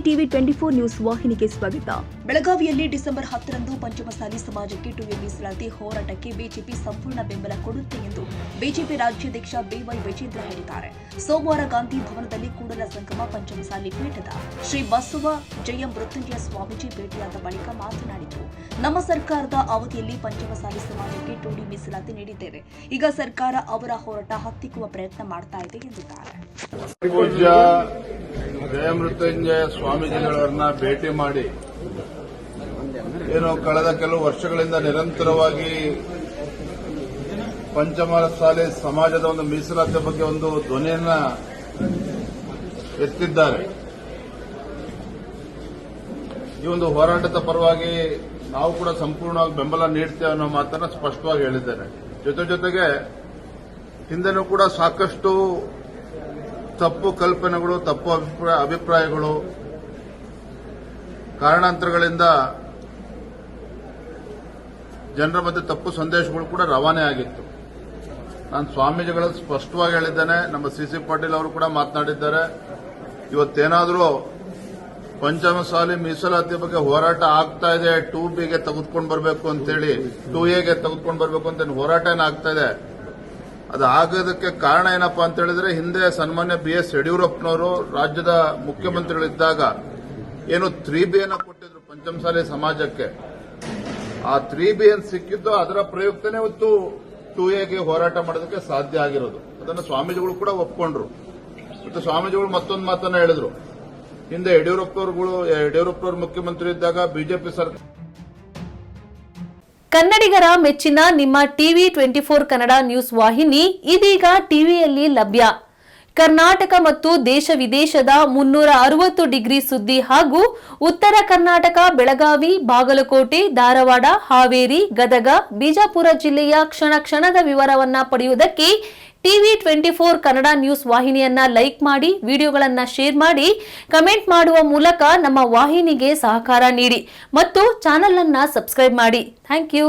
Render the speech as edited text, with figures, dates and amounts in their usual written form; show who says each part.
Speaker 1: TV 24 news ವಾಹಿನಿಗೆ ಸ್ವಾಗತ.
Speaker 2: ಬೆಳಗಾವಿಯಲ್ಲಿ ಡಿಸೆಂಬರ್ 10ರಂದು ಪಂಚಮಸಾಲಿ ಸಮಾಜಕ್ಕೆ 2A ಮೀಸಲಾತಿ ಹೋರಾಟಕ್ಕೆ ಬಿಜೆಪಿ ಸಂಪೂರ್ಣ ಬೆಂಬಲ ಕೊಡುತ್ತೆ ಎಂದು ಬಿಜೆಪಿ ರಾಜ್ಯಾಧ್ಯಕ್ಷ ಬಿವೈ ವಿಜೇಂದ್ರ ಹೇಳಿದ್ದಾರೆ. ಸೋಮವಾರ ಗಾಂಧಿ ಭವನದಲ್ಲಿ ಕೂಡಲ ಸಂಗಮ ಪಂಚಮಸಾಲಿ ಪೀಠದ ಶ್ರೀ ಬಸವ ಜಯ ಮೃತ್ಯುಂಜಯ ಸ್ವಾಮೀಜಿ ಭೇಟಿಯಾದ ಬಳಿಕ ಮಾತನಾಡಿದರು. ನಮ್ಮ ಸರ್ಕಾರದ ಅವಧಿಯಲ್ಲಿ ಪಂಚಮಸಾಲಿ ಸಮಾಜಕ್ಕೆ 2D ಮೀಸಲಾತಿ ನೀಡಿದ್ದೇವೆ. ಈಗ ಸರ್ಕಾರ ಅವರ ಹೋರಾಟ ಹತ್ತಿಕ್ಕುವ ಪ್ರಯತ್ನ ಮಾಡ್ತಾ ಇದೆ ಎಂದಿದ್ದಾರೆ.
Speaker 3: ಜಯ ಮೃತ್ಯುಂಜಯ ಸ್ವಾಮೀಜಿಗಳನ್ನ ಭೇಟಿ ಮಾಡಿ ಕಳೆದ ಕೆಲವು ವರ್ಷಗಳಿಂದ ನಿರಂತರವಾಗಿ ಪಂಚಮಸಾಲಿ ಸಮಾಜದ ಒಂದು ಮೀಸಲಾತಿ ಬಗ್ಗೆ ಒಂದು ಧ್ವನಿಯನ್ನ ಎತ್ತಿದ್ದಾರೆ. ಈ ಒಂದು ಹೋರಾಟದ ಪರವಾಗಿ ನಾವು ಕೂಡ ಸಂಪೂರ್ಣವಾಗಿ ಬೆಂಬಲ ನೀಡ್ತೇವೆ ಅನ್ನೋ ಮಾತನ್ನ ಸ್ಪಷ್ಟವಾಗಿ ಹೇಳಿದ್ದೇನೆ. ಜೊತೆಗೆ ಹಿಂದೆನೂ ಕೂಡ ಸಾಕಷ್ಟು ತಪ್ಪು ಕಲ್ಪನೆಗಳು, ತಪ್ಪು ಅಭಿಪ್ರಾಯಗಳು, ಕಾರಣಾಂತರಗಳಿಂದ ಜನರ ಮಧ್ಯೆ ತಪ್ಪು ಸಂದೇಶಗಳು ಕೂಡ ರವಾನೆ ಆಗಿತ್ತು. ನಾನು ಸ್ವಾಮೀಜಿಗಳು ಸ್ಪಷ್ಟವಾಗಿ ಹೇಳಿದ್ದೇನೆ. ನಮ್ಮ ಸಿಸಿ ಪಾಟೀಲ್ ಅವರು ಕೂಡ ಮಾತನಾಡಿದ್ದಾರೆ. ಇವತ್ತೇನಾದರೂ ಪಂಚಮಸಾಲಿ ಮೀಸಲಾತಿ ಬಗ್ಗೆ ಹೋರಾಟ ಆಗ್ತಾ ಇದೆ, 2Bಗೆ ತೆಗೆದುಕೊಂಡು ಬರಬೇಕು ಅಂತೇಳಿ 2Aಗೆ ತೆಗೆದುಕೊಂಡು ಬರಬೇಕು ಅಂತ ಹೋರಾಟ ಏನಾಗ್ತಾ ಇದೆ, ಅದು ಆಗೋದಕ್ಕೆ ಕಾರಣ ಏನಪ್ಪಾ ಅಂತ ಹೇಳಿದ್ರೆ, ಹಿಂದೆ ಸನ್ಮಾನ್ಯ BS ಯಡಿಯೂರಪ್ಪನವರು ರಾಜ್ಯದ ಮುಖ್ಯಮಂತ್ರಿಗಳಿದ್ದಾಗ ಏನು 3B ಅನ್ನ ಕೊಟ್ಟಿದ್ರು ಪಂಚಮಸಾಲಿ ಸಮಾಜಕ್ಕೆ. ಆ 3B ಏನು ಸಿಕ್ಕಿದ್ದು, ಅದರ ಪ್ರಯುಕ್ತನೇ ಇವತ್ತು 2Aಗೆ ಹೋರಾಟ ಮಾಡೋದಕ್ಕೆ ಸಾಧ್ಯ ಆಗಿರೋದು. ಅದನ್ನು ಸ್ವಾಮೀಜಿಗಳು ಕೂಡ ಒಪ್ಕೊಂಡ್ರು. ಮತ್ತು ಸ್ವಾಮೀಜಿಗಳು ಮತ್ತೊಂದು ಮಾತನ್ನ ಹೇಳಿದ್ರು. ಹಿಂದೆ ಯಡಿಯೂರಪ್ಪನವರು ಮುಖ್ಯಮಂತ್ರಿ ಇದ್ದಾಗ ಬಿಜೆಪಿ ಸರ್ಕಾರ
Speaker 4: ಕನ್ನಡಿಗರ ಮೆಚ್ಚಿನ ನಿಮ್ಮ ಟಿವಿ 24 ಕನ್ನಡ ನ್ಯೂಸ್ ವಾಹಿನಿ ಇದೀಗ ಟಿವಿಯಲ್ಲಿ ಲಭ್ಯ. ಕರ್ನಾಟಕ ಮತ್ತು ದೇಶ ವಿದೇಶದ 360 ಡಿಗ್ರಿ ಸುದ್ದಿ ಹಾಗೂ ಉತ್ತರ ಕರ್ನಾಟಕ, ಬೆಳಗಾವಿ, ಬಾಗಲಕೋಟೆ, ಧಾರವಾಡ, ಹಾವೇರಿ, ಗದಗ, ಬಿಜಾಪುರ ಜಿಲ್ಲೆಯ ಕ್ಷಣ ಕ್ಷಣದ ವಿವರವನ್ನ ಪಡೆಯುವುದಕ್ಕೆ ಟಿವಿ 24 ಕನ್ನಡ ನ್ಯೂಸ್ ವಾಹಿನಿಯನ್ನ ಲೈಕ್ ಮಾಡಿ, ವಿಡಿಯೋಗಳನ್ನ ಶೇರ್ ಮಾಡಿ, ಕಮೆಂಟ್ ಮಾಡುವ ಮೂಲಕ ನಮ್ಮ ವಾಹಿನಿಗೆ ಸಹಕಾರ ನೀಡಿ ಮತ್ತು ಚಾನೆಲ್ ಅನ್ನ ಸಬ್ಸ್ಕ್ರೈಬ್ ಮಾಡಿ. Thank you.